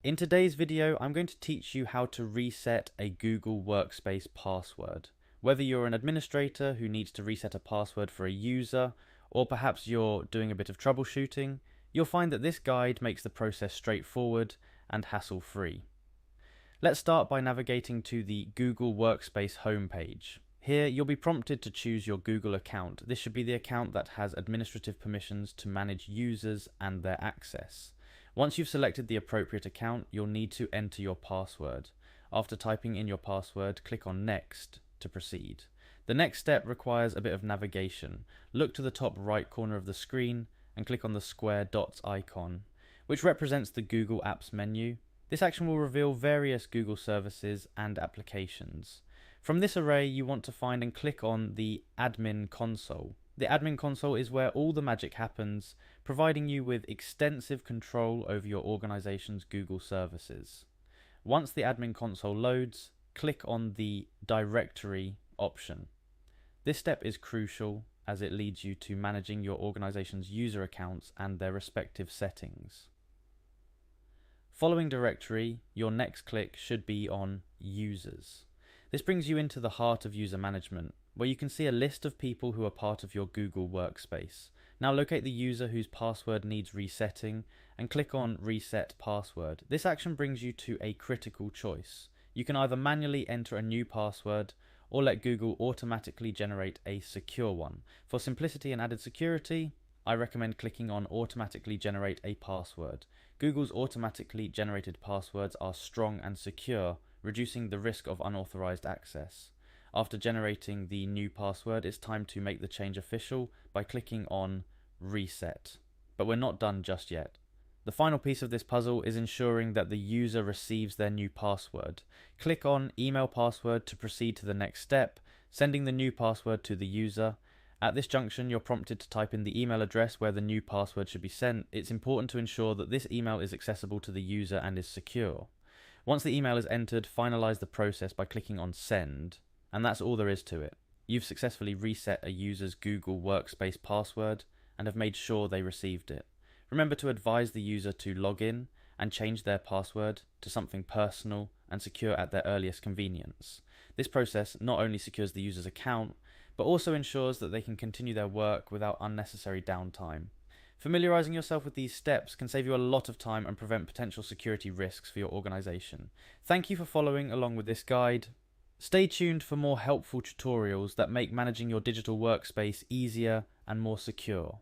In today's video, I'm going to teach you how to reset a Google Workspace password. Whether you're an administrator who needs to reset a password for a user, or perhaps you're doing a bit of troubleshooting, you'll find that this guide makes the process straightforward and hassle-free. Let's start by navigating to the Google Workspace homepage. Here, you'll be prompted to choose your Google account. This should be the account that has administrative permissions to manage users and their access. Once you've selected the appropriate account, you'll need to enter your password. After typing in your password, click on Next to proceed. The next step requires a bit of navigation. Look to the top right corner of the screen and click on the square dots icon, which represents the Google Apps menu. This action will reveal various Google services and applications. From this array, you want to find and click on the Admin Console. The Admin Console is where all the magic happens, providing you with extensive control over your organization's Google services. Once the Admin Console loads, click on the Directory option. This step is crucial as it leads you to managing your organization's user accounts and their respective settings. Following Directory, your next click should be on Users. This brings you into the heart of user management, where you can see a list of people who are part of your Google Workspace. Now locate the user whose password needs resetting and click on Reset Password. This action brings you to a critical choice. You can either manually enter a new password or let Google automatically generate a secure one. For simplicity and added security, I recommend clicking on Automatically Generate a Password. Google's automatically generated passwords are strong and secure, reducing the risk of unauthorized access. After generating the new password, it's time to make the change official by clicking on Reset. But we're not done just yet. The final piece of this puzzle is ensuring that the user receives their new password. Click on Email Password to proceed to the next step, sending the new password to the user. At this junction, you're prompted to type in the email address where the new password should be sent. It's important to ensure that this email is accessible to the user and is secure. Once the email is entered, finalize the process by clicking on Send, and that's all there is to it. You've successfully reset a user's Google Workspace password and have made sure they received it. Remember to advise the user to log in and change their password to something personal and secure at their earliest convenience. This process not only secures the user's account, but also ensures that they can continue their work without unnecessary downtime. Familiarizing yourself with these steps can save you a lot of time and prevent potential security risks for your organization. Thank you for following along with this guide. Stay tuned for more helpful tutorials that make managing your digital workspace easier and more secure.